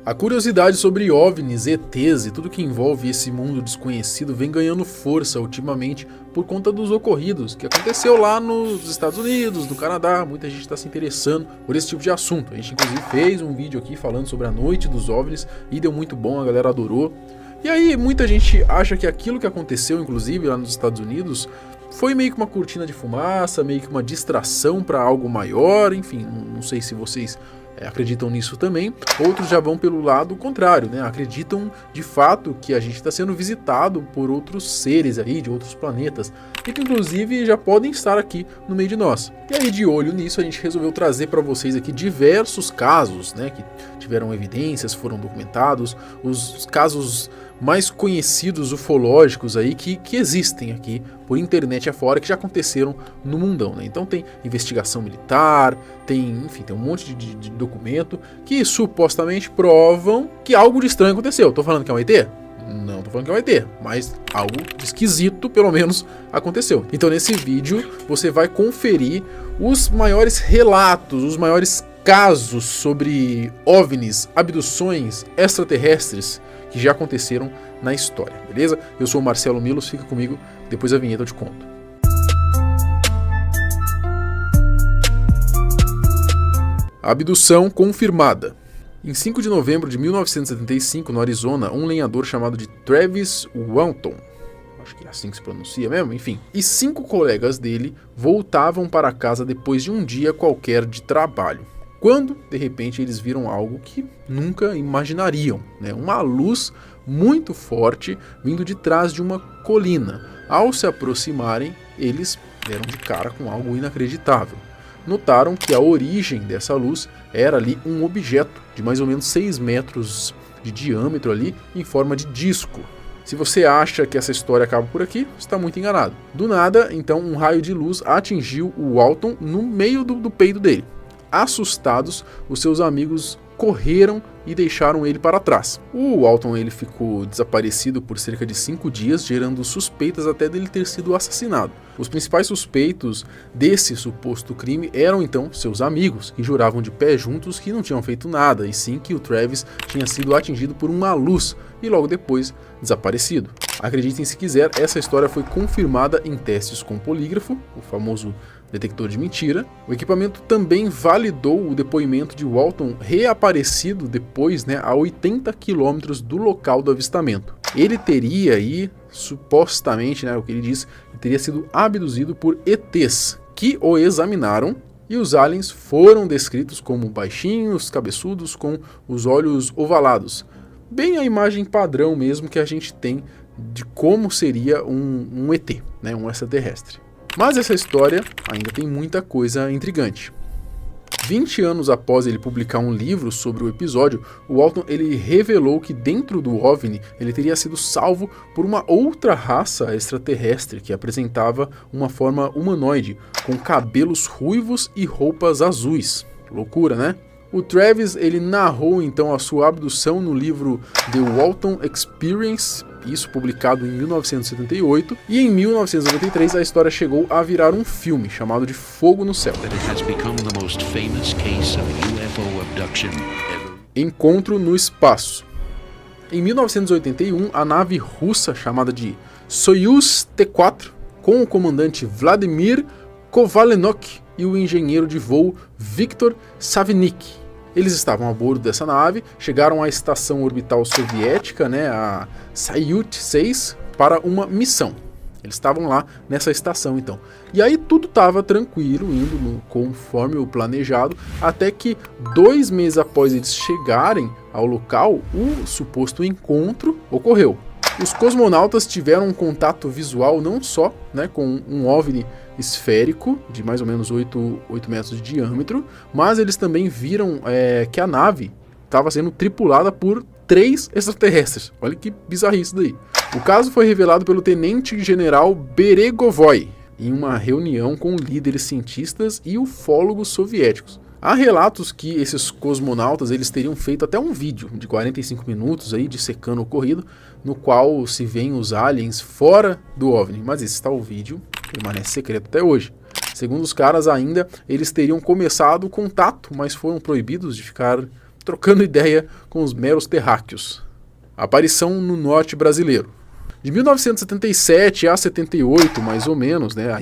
A curiosidade sobre OVNIs, ETs e tudo que envolve esse mundo desconhecido vem ganhando força ultimamente por conta dos ocorridos que aconteceu lá nos Estados Unidos, no Canadá. Muita gente está se interessando por esse tipo de assunto. A gente inclusive fez um vídeo aqui falando sobre a noite dos OVNIs e deu muito bom, a galera adorou. E aí muita gente acha que aquilo que aconteceu inclusive lá nos Estados Unidos foi meio que uma cortina de fumaça, meio que uma distração para algo maior, enfim, não sei se vocês acreditam nisso também. Outros já vão pelo lado contrário, né? Acreditam de fato que a gente está sendo visitado por outros seres aí, de outros planetas, e que inclusive já podem estar aqui no meio de nós. E aí, de olho nisso, a gente resolveu trazer para vocês aqui diversos casos, né, que tiveram evidências, foram documentados, os casos mais conhecidos ufológicos aí que existem aqui por internet afora, que já aconteceram no mundão, né? Então tem investigação militar, tem um monte de documento que supostamente provam que algo de estranho aconteceu. Tô falando que é um ET? Não tô falando que é um ET, mas algo esquisito pelo menos aconteceu. Então nesse vídeo você vai conferir os maiores relatos, os maiores casos sobre OVNIs, abduções extraterrestres que já aconteceram na história, beleza? Eu sou o Marcelo Milos, fica comigo, depois da vinheta eu te conto. Abdução confirmada. Em 5 de novembro de 1975, no Arizona, um lenhador chamado de Travis Walton, acho que é assim que se pronuncia mesmo, enfim, e 5 colegas dele voltavam para casa depois de um dia qualquer de trabalho, quando, de repente, eles viram algo que nunca imaginariam, né? Uma luz muito forte vindo de trás de uma colina. Ao se aproximarem, eles deram de cara com algo inacreditável. Notaram que a origem dessa luz era ali um objeto de mais ou menos 6 metros de diâmetro ali, em forma de disco. Se você acha que essa história acaba por aqui, está muito enganado. Do nada, então, um raio de luz atingiu o Walton no meio do peito dele. Assustados, os seus amigos correram e deixaram ele para trás. O Walton ele ficou desaparecido por cerca de 5 dias, gerando suspeitas até dele ter sido assassinado. Os principais suspeitos desse suposto crime eram então seus amigos, que juravam de pé juntos que não tinham feito nada, e sim que o Travis tinha sido atingido por uma luz e logo depois desaparecido. Acreditem se quiser, essa história foi confirmada em testes com polígrafo, o famoso detector de mentira. O equipamento também validou o depoimento de Walton reaparecido depois, a 80 quilômetros do local do avistamento. Ele teria aí, supostamente, o que ele disse, teria sido abduzido por ETs, que o examinaram, e os aliens foram descritos como baixinhos, cabeçudos, com os olhos ovalados. Bem a imagem padrão mesmo que a gente tem de como seria um ET, um extraterrestre. Mas essa história ainda tem muita coisa intrigante. 20 anos após ele publicar um livro sobre o episódio, o Walton ele revelou que dentro do OVNI ele teria sido salvo por uma outra raça extraterrestre que apresentava uma forma humanoide, com cabelos ruivos e roupas azuis. Loucura, né? O Travis ele narrou então a sua abdução no livro The Walton Experience, isso publicado em 1978, e em 1993 a história chegou a virar um filme chamado de Fogo no Céu. Encontro no espaço. Em 1981, a nave russa chamada de Soyuz T-4, com o comandante Vladimir Kovalenok e o engenheiro de voo Viktor Savinik. Eles estavam a bordo dessa nave, chegaram à estação orbital soviética, a Salyut 6, para uma missão. Eles estavam lá nessa estação então. E aí tudo estava tranquilo, indo conforme o planejado, até que 2 meses após eles chegarem ao local, o suposto encontro ocorreu. Os cosmonautas tiveram um contato visual não só com um OVNI esférico de mais ou menos 8 metros de diâmetro, mas eles também viram que a nave estava sendo tripulada por 3 extraterrestres. Olha que bizarrice isso daí. O caso foi revelado pelo tenente-general Beregovoy em uma reunião com líderes cientistas e ufólogos soviéticos. Há relatos que esses cosmonautas eles teriam feito até um vídeo de 45 minutos aí dissecando o ocorrido, no qual se veem os aliens fora do OVNI, mas esse tal vídeo permanece secreto até hoje. Segundo os caras ainda, eles teriam começado o contato, mas foram proibidos de ficar trocando ideia com os meros terráqueos. Aparição no norte brasileiro. De 1977 a 78, mais ou menos, né,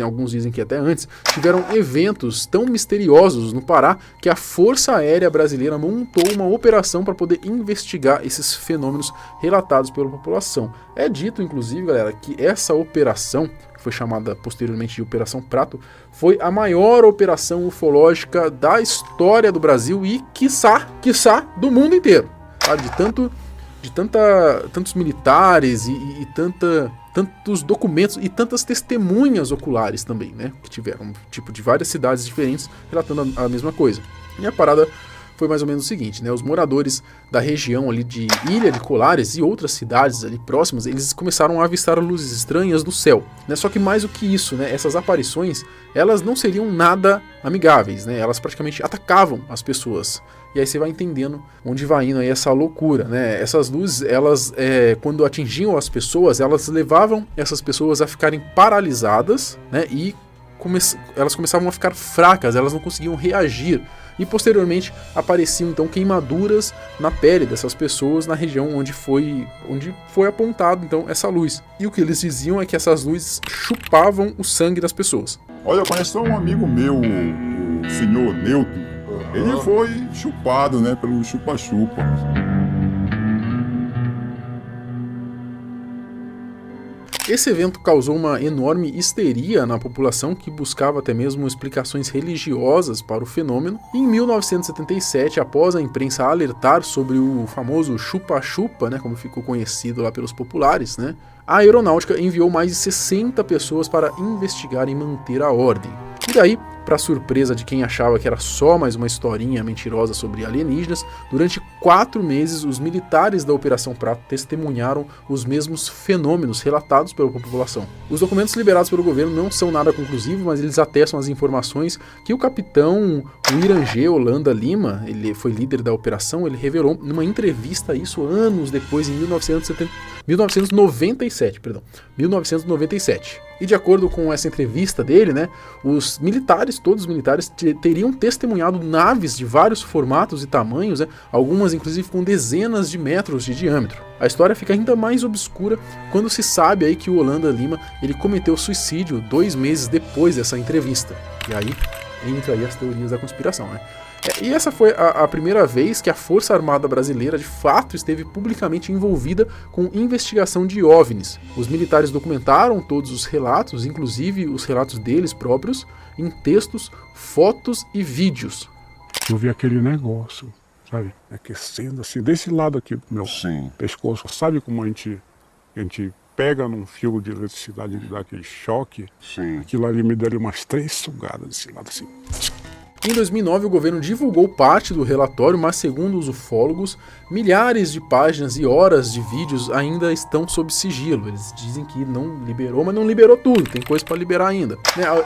alguns dizem que até antes, tiveram eventos tão misteriosos no Pará que a Força Aérea Brasileira montou uma operação para poder investigar esses fenômenos relatados pela população. É dito, inclusive, galera, que essa operação, que foi chamada posteriormente de Operação Prato, foi a maior operação ufológica da história do Brasil e, quiçá, do mundo inteiro. Sabe? Tantos militares e tantos documentos e tantas testemunhas oculares também, né? Que tiveram, tipo, de várias cidades diferentes relatando a mesma coisa. E a parada foi mais ou menos o seguinte, né? Os moradores da região ali de Ilha de Colares e outras cidades ali próximas, eles começaram a avistar luzes estranhas no céu, né? Só que mais do que isso, né? Essas aparições, elas não seriam nada amigáveis, né? Elas praticamente atacavam as pessoas. E aí você vai entendendo onde vai indo aí essa loucura, né? Essas luzes, elas, quando atingiam as pessoas, elas levavam essas pessoas a ficarem paralisadas, né? E elas começavam a ficar fracas, elas não conseguiam reagir. E posteriormente apareciam então queimaduras na pele dessas pessoas na região onde foi apontado então essa luz. E o que eles diziam é que essas luzes chupavam o sangue das pessoas. Olha, eu conheço um amigo meu, o senhor Newton. Ele foi chupado, né, pelo chupa-chupa. Esse evento causou uma enorme histeria na população que buscava até mesmo explicações religiosas para o fenômeno. E em 1977, após a imprensa alertar sobre o famoso chupa-chupa, né, como ficou conhecido lá pelos populares, né, a aeronáutica enviou mais de 60 pessoas para investigar e manter a ordem. E daí, para surpresa de quem achava que era só mais uma historinha mentirosa sobre alienígenas, durante 4 meses os militares da Operação Prato testemunharam os mesmos fenômenos relatados pela população. Os documentos liberados pelo governo não são nada conclusivos, mas eles atestam as informações que o capitão Irangê Holanda Lima, ele foi líder da operação, ele revelou numa entrevista isso anos depois, em 1997. E de acordo com essa entrevista dele, né, todos os militares teriam testemunhado naves de vários formatos e tamanhos, né, algumas inclusive com dezenas de metros de diâmetro. A história fica ainda mais obscura quando se sabe aí que o Holanda Lima ele cometeu suicídio 2 meses depois dessa entrevista. E aí entra aí as teorias da conspiração, né? E essa foi a primeira vez que a Força Armada Brasileira de fato esteve publicamente envolvida com investigação de OVNIs. Os militares documentaram todos os relatos, inclusive os relatos deles próprios, em textos, fotos e vídeos. Eu vi aquele negócio, sabe, aquecendo assim, desse lado aqui do meu pescoço. Sabe como a gente pega num fio de eletricidade e dá aquele choque? Sim. Aquilo ali me deu umas 3 sugadas desse lado assim. Em 2009, o governo divulgou parte do relatório, mas segundo os ufólogos, milhares de páginas e horas de vídeos ainda estão sob sigilo. Eles dizem que não liberou, mas não liberou tudo, tem coisa para liberar ainda.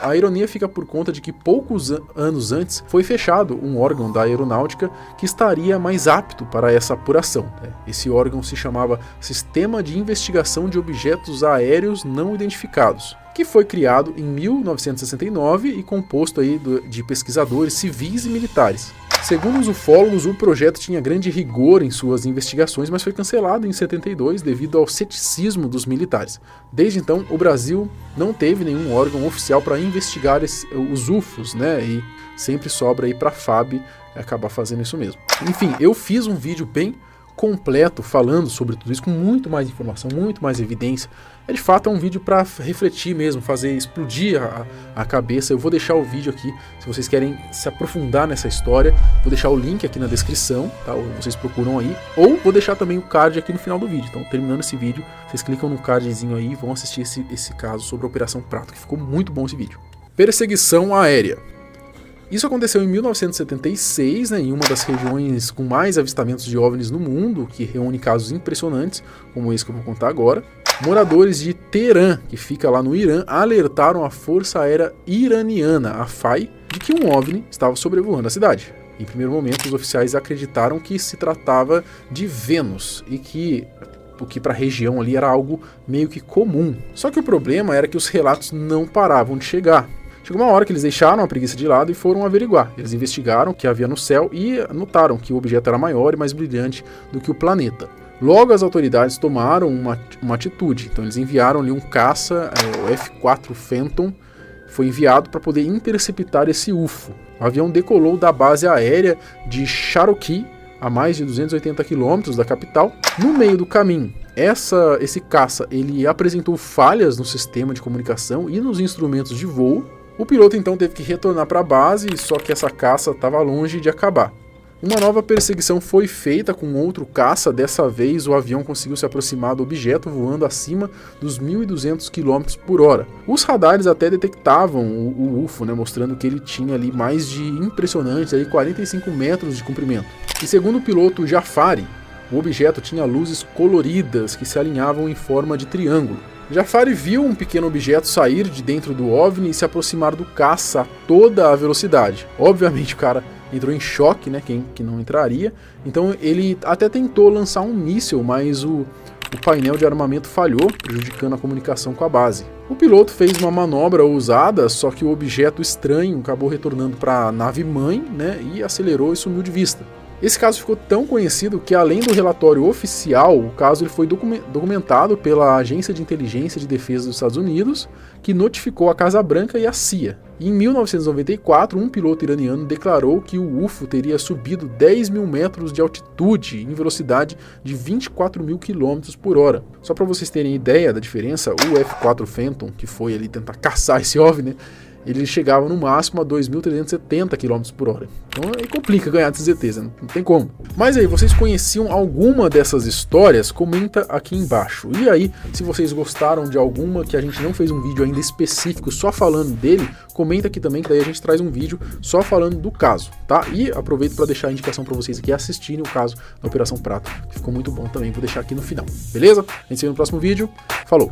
A ironia fica por conta de que poucos anos antes foi fechado um órgão da aeronáutica que estaria mais apto para essa apuração. Esse órgão se chamava Sistema de Investigação de Objetos Aéreos Não Identificados, que foi criado em 1969 e composto aí de pesquisadores civis e militares. Segundo os ufólogos, o projeto tinha grande rigor em suas investigações, mas foi cancelado em 72 devido ao ceticismo dos militares. Desde então, o Brasil não teve nenhum órgão oficial para investigar os UFOs, né? E sempre sobra aí para a FAB acabar fazendo isso mesmo. Enfim, eu fiz um vídeo bem completo falando sobre tudo isso, com muito mais informação, muito mais evidência. De fato é um vídeo para refletir mesmo, fazer explodir a cabeça. Eu vou deixar o vídeo aqui, se vocês querem se aprofundar nessa história, vou deixar o link aqui na descrição, tá? Vocês procuram aí, ou vou deixar também o card aqui no final do vídeo. Então, terminando esse vídeo, vocês clicam no cardzinho aí e vão assistir esse caso sobre a Operação Prato, que ficou muito bom esse vídeo. Perseguição aérea. Isso aconteceu em 1976, né, em uma das regiões com mais avistamentos de OVNIs no mundo, que reúne casos impressionantes, como esse que eu vou contar agora. Moradores de Teherã, que fica lá no Irã, alertaram a Força Aérea Iraniana, a FAI, de que um OVNI estava sobrevoando a cidade. Em primeiro momento, os oficiais acreditaram que se tratava de Vênus e que o que para a região ali era algo meio que comum. Só que o problema era que os relatos não paravam de chegar. Chegou uma hora que eles deixaram a preguiça de lado e foram averiguar. Eles investigaram o que havia no céu e notaram que o objeto era maior e mais brilhante do que o planeta. Logo, as autoridades tomaram uma atitude. Então, eles enviaram ali um caça, o F-4 Phantom, foi enviado para poder interceptar esse UFO. O avião decolou da base aérea de Cherokee, a mais de 280 quilômetros da capital. No meio do caminho, esse caça ele apresentou falhas no sistema de comunicação e nos instrumentos de voo. O piloto então teve que retornar para a base, só que essa caça estava longe de acabar. Uma nova perseguição foi feita com outro caça. Dessa vez o avião conseguiu se aproximar do objeto voando acima dos 1.200 km por hora. Os radares até detectavam o UFO, né, mostrando que ele tinha ali mais de impressionantes 45 metros de comprimento. E segundo o piloto Jafari, o objeto tinha luzes coloridas que se alinhavam em forma de triângulo. Jafari viu um pequeno objeto sair de dentro do OVNI e se aproximar do caça a toda a velocidade. Obviamente o cara entrou em choque, né? Quem que não entraria. Então ele até tentou lançar um míssil, mas o painel de armamento falhou, prejudicando a comunicação com a base. O piloto fez uma manobra ousada, só que o objeto estranho acabou retornando para a nave-mãe, né? E acelerou e sumiu de vista. Esse caso ficou tão conhecido que, além do relatório oficial, o caso ele foi documentado pela Agência de Inteligência de Defesa dos Estados Unidos, que notificou a Casa Branca e a CIA. E em 1994, um piloto iraniano declarou que o UFO teria subido 10 mil metros de altitude em velocidade de 24 mil km por hora. Só para vocês terem ideia da diferença, o F-4 Phantom, que foi ali tentar caçar esse OVNI, ele chegava no máximo a 2.370 km por hora. Então aí complica ganhar desses ETs, né? Não tem como. Mas aí, vocês conheciam alguma dessas histórias? Comenta aqui embaixo. E aí, se vocês gostaram de alguma que a gente não fez um vídeo ainda específico só falando dele, comenta aqui também, que daí a gente traz um vídeo só falando do caso, tá? E aproveito para deixar a indicação para vocês aqui assistirem o caso da Operação Prato, que ficou muito bom também, vou deixar aqui no final, beleza? A gente se vê no próximo vídeo, falou!